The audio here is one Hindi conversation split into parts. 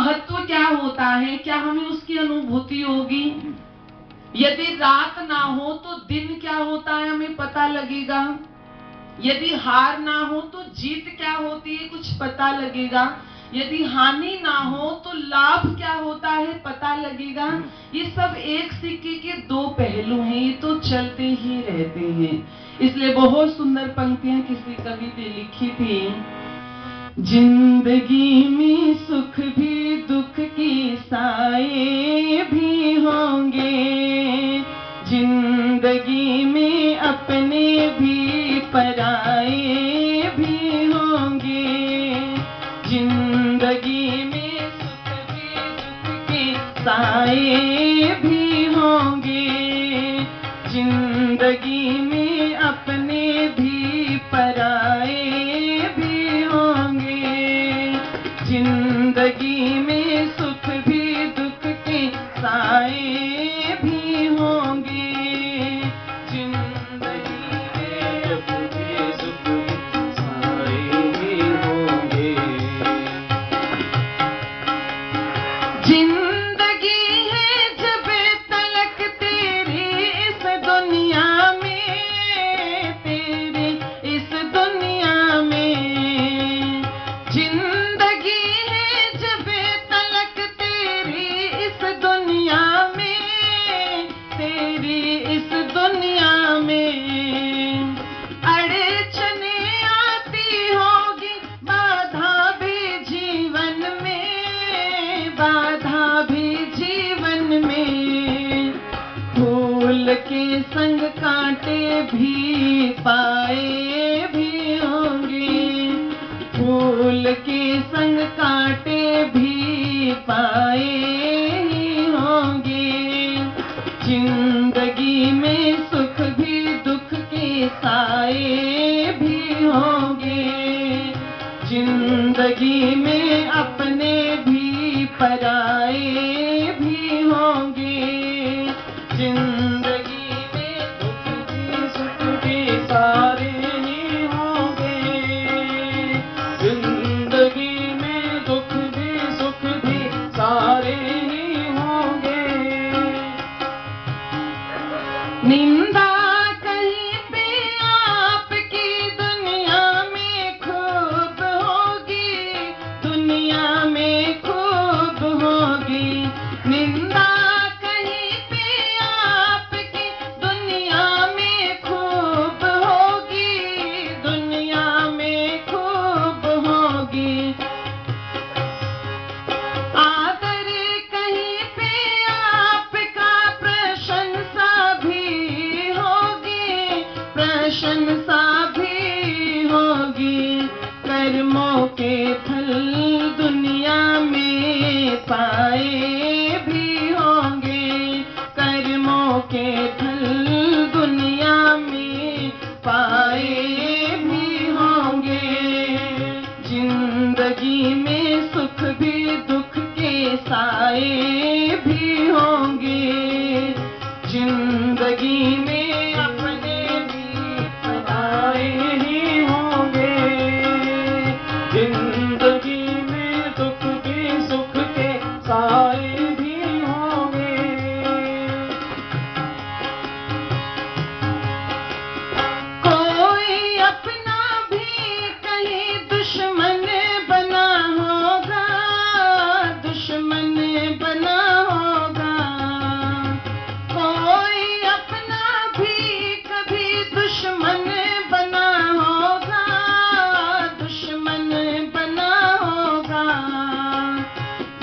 महत्व क्या होता है, क्या हमें उसकी अनुभूति होगी? यदि रात ना हो तो दिन क्या होता है हमें पता लगेगा। यदि हार ना हो तो जीत क्या होती है कुछ पता लगेगा। यदि हानि ना हो तो लाभ क्या होता है पता लगेगा। ये सब एक सिक्के के दो पहलू हैं, ये तो चलते ही रहते हैं। इसलिए बहुत सुंदर पंक्तियां किसी कवि ने लिखी थी। जिंदगी में सुख भी दुख की साए भी होंगे, जिंदगी में अपने भी पराए भी होंगे, जिंदगी में सुख भी दुख के साए भी होंगे, जिंदगी में अपने भी पराए भी होंगे, जिंदगी में सुख भी दुख के साए भी होंगे, जिंदगी में अपने सुख के साए भी होंगे। जिंदगी है जब तलक तेरी इस दुनिया में, तेरी इस दुनिया में, जिंदगी है जब तलक तेरी इस दुनिया में, तेरी इस दुनिया में, अड़चने आती होगी बाधा भी जीवन में, बाधा भी जीवन में, फूल के संग कांटे भी पाए भी होंगे, फूल के संग कांटे भी पाए ही होंगे, जिंदगी में सुख भी दुख के साए भी होंगे, जिंदगी में अपने भी पराए भी होंगे, जिंदगी में दुख भी सुख भी सारे ही होंगे, जिंदगी में दुख भी सुख भी सारे ही होंगे। निंदा कहीं पे आपकी दुनिया में खूब होगी, दुनिया में खूब होगी, निंदा कहीं पे आपकी दुनिया में खूब होगी, दुनिया में खूब होगी, आदर कहीं पे आपका प्रशंसा भी होगी, प्रशंसा भी होगी, कर्मों के फल दुनिया में पाए भी होंगे, कर्मों के फल दुनिया में पाए भी होंगे, जिंदगी में सुख भी दुख के साए भी होंगे, जिंदगी में अपने भी पराए ही होंगे, जिंदगी में दुख भी सुख के साए भी होंगे। कोई अपना भी कहीं दुश्मन बना होगा, दुश्मन बना होगा, कोई अपना भी कभी दुश्मन बना होगा, दुश्मन बना होगा,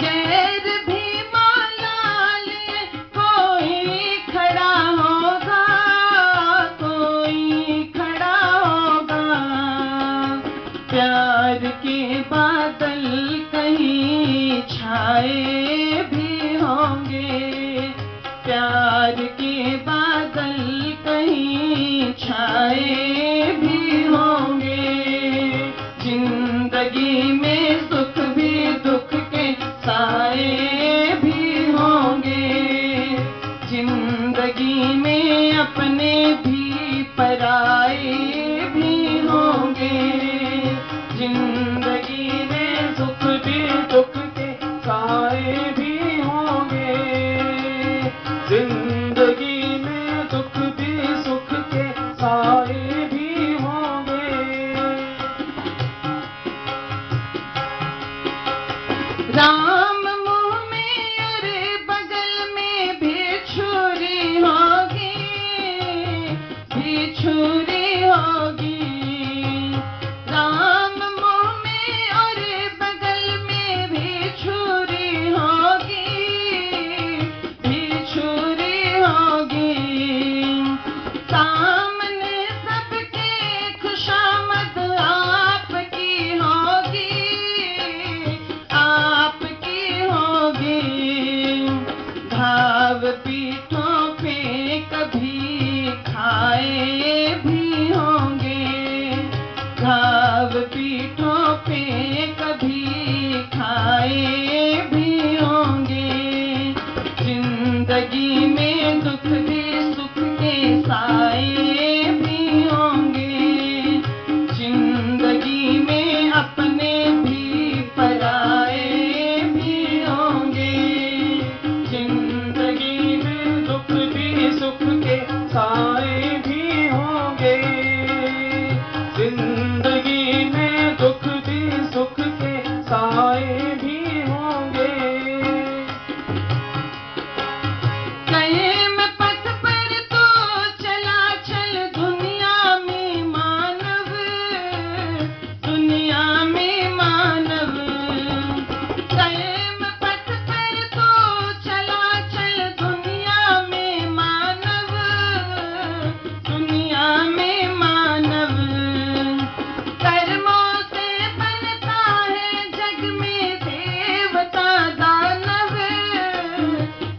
गैर भी मौला लिए कोई खड़ा होगा, कोई खड़ा होगा, प्यार के बादल कहीं छाए भी होंगे, प्यार के बादल कहीं छाए भी होंगे, जिंदगी में सुख भी दुख के साए भी होंगे, जिंदगी में अपने भी पराए भी होंगे, जिंदगी में सुख भी दुख के साए राम मुंह में और बगल में भी छुरी होगी, भी छुरी होगी। राम मुंह में और बगल में भी छुरी होगी, भी छुरी होगी। सामने सबके खुशामद आपकी होगी, आपकी होगी। घाव पीठों पे कभी खाए भी होंगे, घाव पीठों पे कभी खाए भी होंगे। जिंदगी में दुख भी सुख के साए भी होंगे, जिंदगी में अपने भी पराए भी होंगे। जिंदगी में दुख भी सुख के साए भी होंगे, जिंदगी में दुख भी सुख के साए भी होंगे। कायम पथ पर तो चला चल दुनिया में मानव, दुनिया में मानव। कायम पथ पर तो चला चल दुनिया में मानव, दुनिया में मानव। कर्मों से बनता है जग में देवता दानव,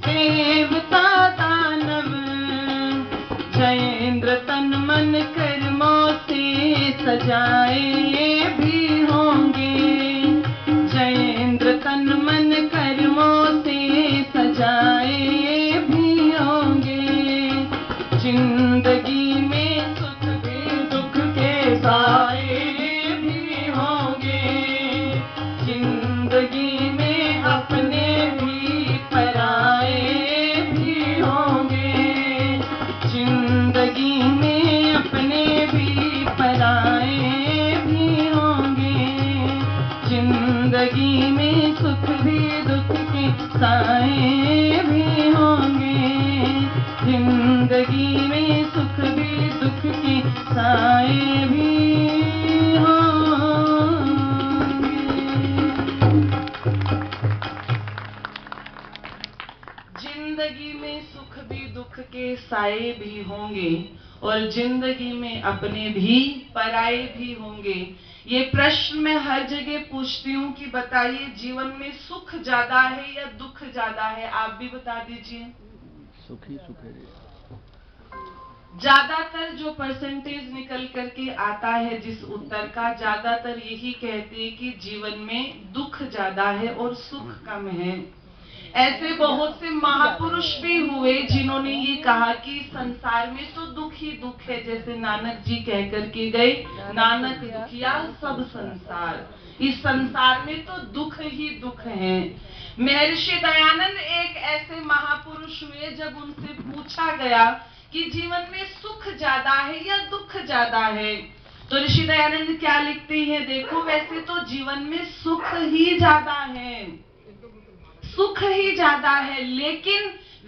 देवता दानव। जयेंद्र तन मन कर्मों से सजाए भी होंगे, जयेंद्र तन मन कर्मों से सजाए भी होंगे। जिंदगी में सुख भी दुख के साए भी होंगे, जिंदगी में अपने भी पराए भी होंगे, जिंदगी में अपने भी पराए भी होंगे। जिंदगी में सुख भी दुख के साए भी होंगे, जिंदगी में सुख भी दुख के साए भी होंगे। जिंदगी में सुख भी दुख के साए भी होंगे और जिंदगी में अपने भी पराए भी होंगे। ये प्रश्न मैं हर जगह पूछती हूँ कि बताइए जीवन में सुख ज्यादा है या दुख ज्यादा है? आप भी बता दीजिए। सुख ही सुख है। ज्यादातर जो परसेंटेज निकल करके आता है जिस उत्तर का, ज्यादातर यही कहते हैं कि जीवन में दुख ज्यादा है और सुख कम है। ऐसे बहुत से महापुरुष भी हुए जिन्होंने ये कहा कि संसार में तो दुख ही दुख है, जैसे नानक जी कह करके गए, नानक दुखिया सब संसार, इस संसार में तो दुख ही दुख है। महर्षि दयानंद एक ऐसे महापुरुष हुए जब उनसे पूछा गया कि जीवन में सुख ज्यादा है या दुख ज्यादा है, तो ऋषि दयानंद क्या लिखते हैं, देखो वैसे तो जीवन में सुख ही ज्यादा है, सुख ही ज्यादा है, लेकिन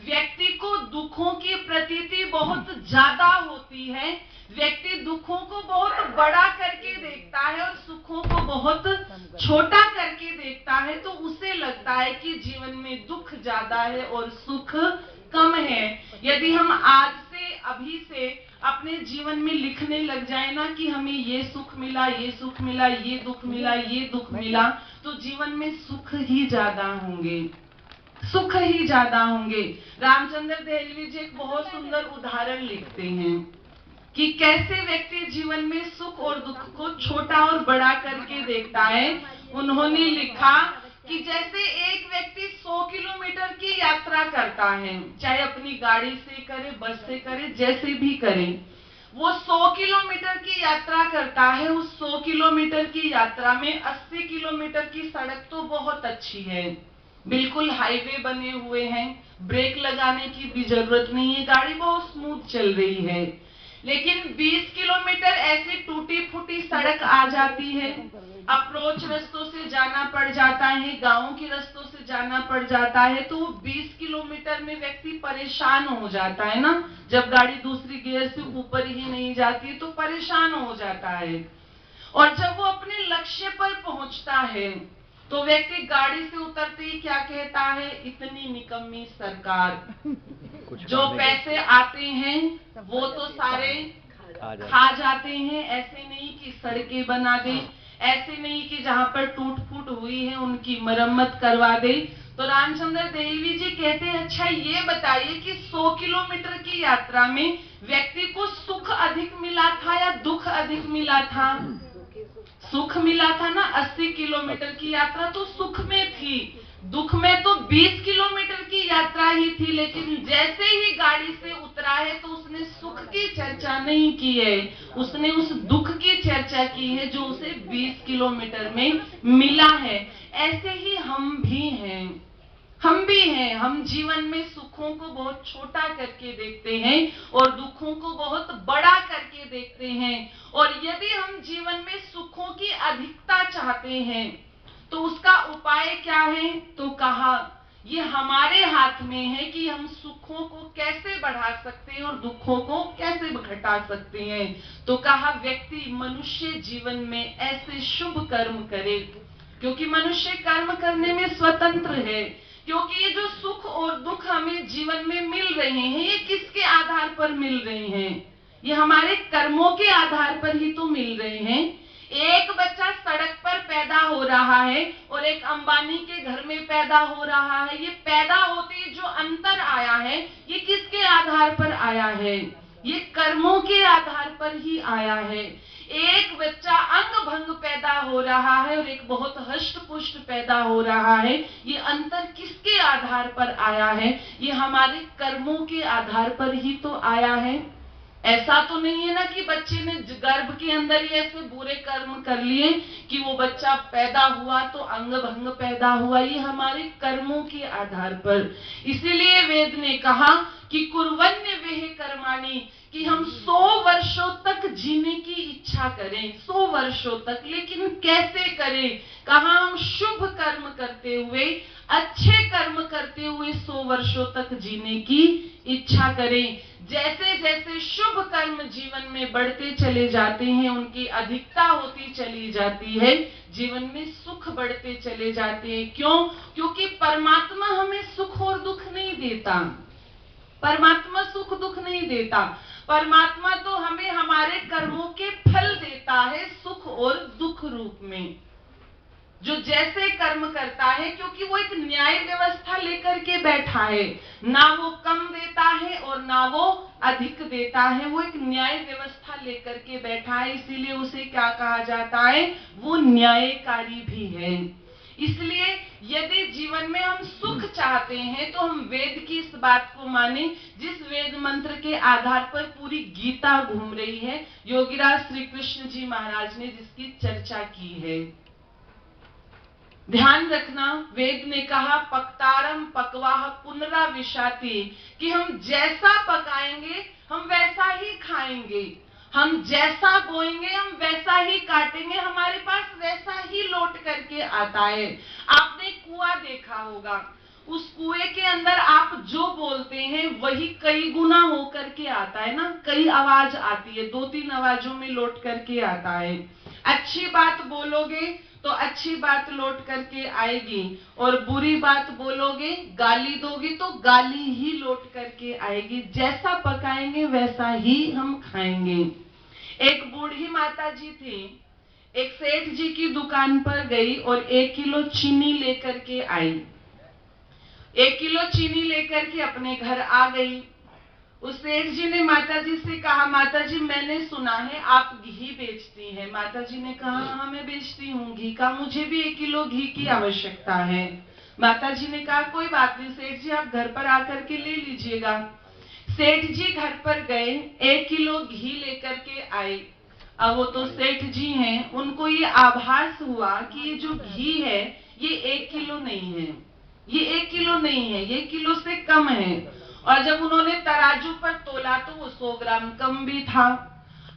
व्यक्ति को दुखों की प्रतीति बहुत ज्यादा होती है। व्यक्ति दुखों को बहुत बड़ा करके देखता है और सुखों को बहुत छोटा करके देखता है, तो उसे लगता है कि जीवन में दुख ज्यादा है और सुख कम है। यदि हम आज से अभी से अपने जीवन में लिखने लग जाए ना कि हमें ये सुख मिला, ये सुख मिला, ये दुख मिला, ये दुख मिला, तो जीवन में सुख ही ज्यादा होंगे, सुख ही ज्यादा होंगे। रामचंद्र देहलवी जी एक बहुत सुंदर उदाहरण लिखते हैं कि कैसे व्यक्ति जीवन में सुख और दुख को छोटा और बड़ा करके देखता है। उन्होंने लिखा कि जैसे एक व्यक्ति 100 किलोमीटर की यात्रा करता है, चाहे अपनी गाड़ी से करे, बस से करे, जैसे भी करे, वो 100 किलोमीटर की यात्रा करता है। उस 100 किलोमीटर की यात्रा में 80 किलोमीटर की सड़क तो बहुत अच्छी है, बिल्कुल हाईवे बने हुए हैं, ब्रेक लगाने की भी जरूरत नहीं है, गाड़ी बहुत स्मूथ चल रही है। लेकिन 20 किलोमीटर ऐसी टूटी फूटी सड़क आ जाती है, अप्रोच रास्तों से जाना पड़ जाता है, गांव के रास्तों से जाना पड़ जाता है, तो 20 किलोमीटर में व्यक्ति परेशान हो जाता है ना। जब गाड़ी दूसरी गियर से ऊपर ही नहीं जाती तो परेशान हो जाता है। और जब वो अपने लक्ष्य पर पहुंचता है तो व्यक्ति गाड़ी से उतरते ही क्या कहता है, इतनी निकम्मी सरकार, जो पैसे आते हैं वो तो सारे खा जाते हैं, ऐसे नहीं कि सड़कें बना दे, ऐसे नहीं कि जहां पर टूट फूट हुई है उनकी मरम्मत करवा दे। तो रामचंद्र देवी जी कहते हैं, अच्छा ये बताइए कि 100 किलोमीटर की यात्रा में व्यक्ति को सुख अधिक मिला था या दुख अधिक मिला था? सुख मिला था ना। 80 किलोमीटर की यात्रा तो सुख में थी, दुख में तो 20 किलोमीटर की यात्रा ही थी। लेकिन जैसे ही गाड़ी से उतरा है तो उसने सुख की चर्चा नहीं की है, उसने उस दुख की चर्चा की है जो उसे 20 किलोमीटर में मिला है। ऐसे ही हम भी हैं, हम जीवन में सुखों को बहुत छोटा करके देखते हैं और दुखों को बहुत बड़ा करके देखते हैं। और यदि हम जीवन में सुखों की अधिकता चाहते हैं तो उसका उपाय क्या है? तो कहा ये हमारे हाथ में है कि हम सुखों को कैसे बढ़ा सकते हैं और दुखों को कैसे घटा सकते हैं। तो कहा व्यक्ति मनुष्य जीवन में ऐसे शुभ कर्म करे, क्योंकि मनुष्य कर्म करने में स्वतंत्र है। क्योंकि ये जो सुख और दुख हमें जीवन में मिल रहे हैं, ये किसके आधार पर मिल रहे हैं? ये हमारे कर्मों के आधार पर ही तो मिल रहे हैं। एक बच्चा सड़क पर पैदा हो रहा है और एक अंबानी के घर में पैदा हो रहा है। ये पैदा होते जो अंतर आया है, ये किसके आधार पर आया है? ये कर्मों के आधार पर ही आया है। एक बच्चा अंग भंग पैदा हो रहा है और एक बहुत हष्ट पुष्ट पैदा हो रहा है। ये अंतर किसके आधार पर आया है? ये हमारे कर्मों के आधार पर ही तो आया है। ऐसा तो नहीं है ना कि बच्चे ने गर्भ के अंदर ही ऐसे बुरे कर्म कर लिए कि वो बच्चा पैदा हुआ तो अंग भंग पैदा हुआ। ये हमारे कर्मों के आधार पर। इसीलिए वेद ने कहा कि कुर्वन्य वेह कर्माणि, कि हम 100 वर्षों तक जीने की इच्छा करें, 100 वर्षों तक। लेकिन कैसे करें? कहा हम शुभ कर्म करते हुए, अच्छे कर्म करते हुए 100 वर्षों तक जीने की इच्छा करें। जैसे जैसे शुभ कर्म जीवन में बढ़ते चले जाते हैं, उनकी अधिकता होती चली जाती है, जीवन में सुख बढ़ते चले जाते हैं। क्यों? क्योंकि परमात्मा हमें सुख और दुख नहीं देता। परमात्मा सुख दुख नहीं देता। परमात्मा तो हमें हमारे कर्मों के फल देता है, सुख और दुख रूप में। जो जैसे कर्म करता है, क्योंकि वो एक न्याय व्यवस्था लेकर के बैठा है, ना वो कम देता है और ना वो अधिक देता है। वो एक न्याय व्यवस्था लेकर के बैठा है, इसीलिए उसे क्या कहा जाता है? वो न्यायकारी भी है। इसलिए यदि जीवन में हम सुख चाहते हैं तो हम वेद की इस बात को माने, जिस वेद मंत्र के आधार पर पूरी गीता घूम रही है, योगीराज श्री कृष्ण जी महाराज ने जिसकी चर्चा की है। ध्यान रखना, वेद ने कहा पक्तारम पकवाह पुनराविशाति, कि हम जैसा पकाएंगे हम वैसा ही खाएंगे, हम जैसा बोएंगे हम वैसा ही काटेंगे, हमारे पास वैसा ही लौट करके आता है। आपने कुआं देखा होगा, उस कुएं के अंदर आप जो बोलते हैं वही कई गुना होकर के आता है ना। कई आवाज आती है, 2-3 आवाजों में लौट करके आता है। अच्छी बात बोलोगे तो अच्छी बात लौट करके आएगी, और बुरी बात बोलोगे, गाली दोगे तो गाली ही लौट करके आएगी। जैसा पकाएंगे वैसा ही हम खाएंगे। एक बूढ़ी माता जी थी, एक सेठ जी की दुकान पर गई और 1 किलो चीनी लेकर के आई। 1 किलो चीनी लेकर के अपने घर आ गई। उस सेठ जी ने माता जी से कहा, माता जी मैंने सुना है आप घी बेचती हैं। माता जी ने कहा हाँ मैं बेचती हूँ घी का, मुझे भी 1 किलो घी की आवश्यकता है। माता जी ने कहा कोई बात नहीं सेठ जी, आप घर पर आकर के ले लीजिएगा। सेठ जी घर पर गए, 1 किलो घी लेकर के आए। अब वो तो सेठ जी हैं, उनको ये आभास हुआ कि ये जो घी है ये 1 किलो नहीं है, ये 1 किलो नहीं है, ये किलो से कम है। और जब उन्होंने तराजू पर तोला तो वो 100 ग्राम कम भी था।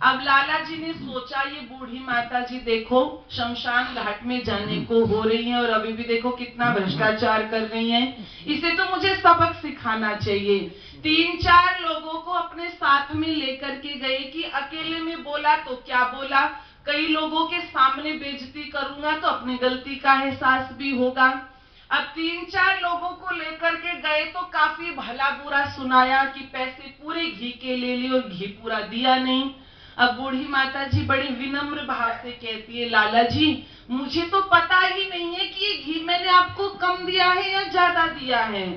अब लाला जी ने सोचा ये बूढ़ी माता जी देखो शमशान घाट में जाने को हो रही है और अभी भी देखो कितना भ्रष्टाचार कर रही हैं, इसे तो मुझे सबक सिखाना चाहिए। 3-4 लोगों को अपने साथ में लेकर के गए कि अकेले में बोला तो क्या बोला, कई लोगों के सामने बेइज्जती करूंगा तो अपनी गलती का एहसास भी होगा। अब 3-4 लोगों को लेकर के गए तो काफी भला बुरा सुनाया कि पैसे पूरे घी के ले लिए और घी पूरा दिया नहीं। अब बूढ़ी माता जी बड़ी विनम्र भाव से कहती है, लाला जी मुझे तो पता ही नहीं है कि ये घी मैंने आपको कम दिया है या ज्यादा दिया है,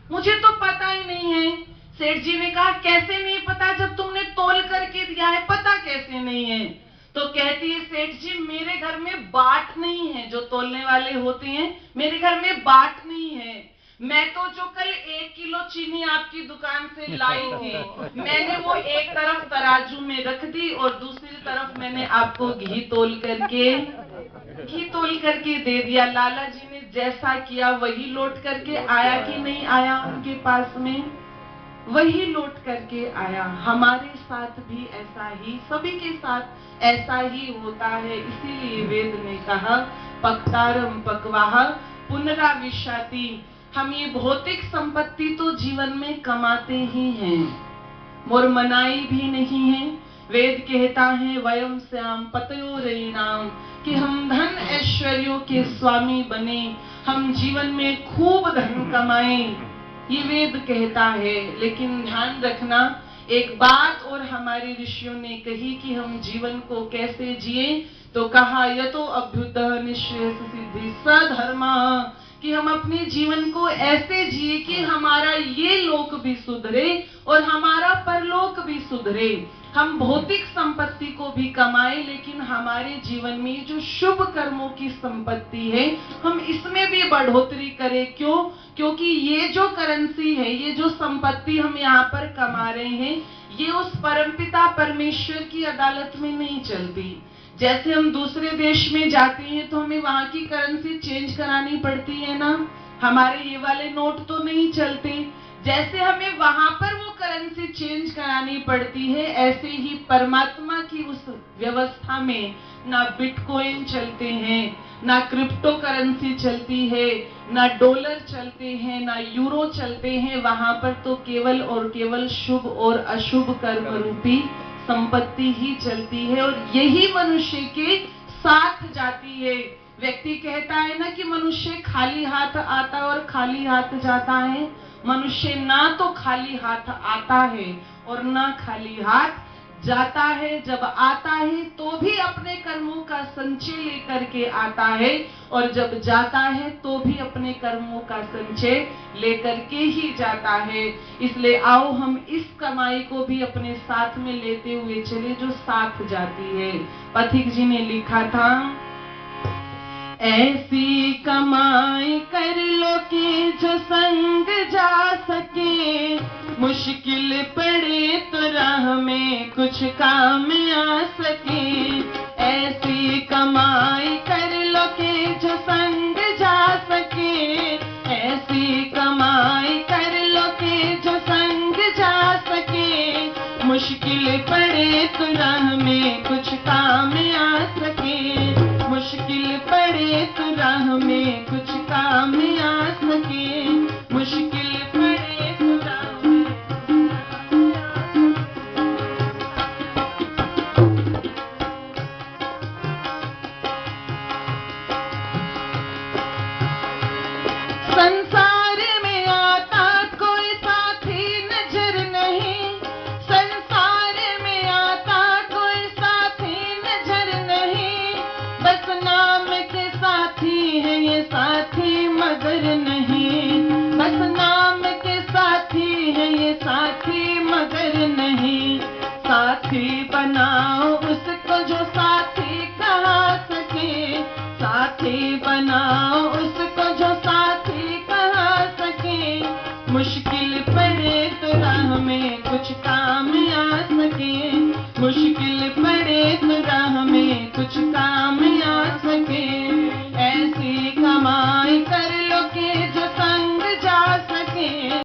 मुझे तो पता ही नहीं है। सेठ जी ने कहा कैसे नहीं पता, जब तुमने तोल करके दिया है पता कैसे नहीं है? तो कहती है सेठ जी मेरे घर में बाट नहीं है, जो तोलने वाले होते हैं मेरे घर में बाट नहीं है। मैं तो जो कल 1 किलो चीनी आपकी दुकान से लाई थी मैंने वो एक तरफ तराजू में रख दी और दूसरी तरफ मैंने आपको घी तोल करके दे दिया। लाला जी ने जैसा किया वही लौट करके आया कि नहीं आया, उनके पास में वही लौट करके आया। हमारे साथ भी ऐसा ही, सभी के साथ ऐसा ही होता है। इसीलिए वेद ने कहा पक्तारम पक्वाह पुनराविशाति, हम ये भौतिक संपत्ति तो जीवन में कमाते ही हैं और मनाई भी नहीं है। वेद कहता है वयम श्याम पतयोरयिणाम, कि हम धन ऐश्वर्यों के स्वामी बने, हम जीवन में खूब धन कमाएं, ये वेद कहता है। लेकिन ध्यान रखना एक बात और हमारे ऋषियों ने कही कि हम जीवन को कैसे जिए, तो कहा यतो अभ्युदय निःश्रेयस सिद्धि सधर्मा, कि हम अपने जीवन को ऐसे जिए कि हमारा ये लोक भी सुधरे और हमारा परलोक भी सुधरे। हम भौतिक संपत्ति को भी कमाए लेकिन हमारे जीवन में जो शुभ कर्मों की संपत्ति है हम इसमें भी बढ़ोतरी करें। क्यों? क्योंकि ये जो करेंसी है, ये जो संपत्ति हम यहाँ पर कमा रहे हैं, ये उस परमपिता परमेश्वर की अदालत में नहीं चलती। जैसे हम दूसरे देश में जाते हैं तो हमें वहां की करेंसी चेंज करानी पड़ती है ना, हमारे ये वाले नोट तो नहीं चलते। जैसे हमें वहां पर वो करेंसी चेंज करानी पड़ती है, ऐसे ही परमात्मा की उस व्यवस्था में ना बिटकॉइन चलते हैं, ना क्रिप्टो करेंसी चलती है, ना डॉलर चलते हैं, ना यूरो चलते हैं। वहां पर तो केवल और केवल शुभ और अशुभ कर्म रूपी संपत्ति ही चलती है और यही मनुष्य के साथ जाती है। व्यक्ति कहता है ना कि मनुष्य खाली हाथ आता और खाली हाथ जाता है। मनुष्य ना तो खाली हाथ आता है और ना खाली हाथ जाता है। जब आता है तो भी अपने कर्मों का संचय लेकर के आता है और जब जाता है तो भी अपने कर्मों का संचय लेकर के ही जाता है। इसलिए आओ हम इस कमाई को भी अपने साथ में लेते हुए चले जो साथ जाती है। पथिक जी ने लिखा था, ऐसी कमाई कर लो कि जो संग जा सके, मुश्किल पड़े तो राह में कुछ काम आ सके। ऐसी कमाई कर लो कि जो संग जा सके, ऐसी कमाई कर लो कि जो संग जा सके, मुश्किल पड़े तो राह में कुछ काम आ सके, मुश्किल पड़े तो राह में कुछ काम आ सके, मुश्किल पड़े तो राह में संसार में आता कोई साथी नजर नहीं, संसार में आता कोई साथी नजर नहीं, बस नाम के साथी है ये साथी मगर नहीं, बस नाम के साथी है ये साथी मगर नहीं। साथी बनाओ उसको जो साथी कहा सके, साथी बनाओ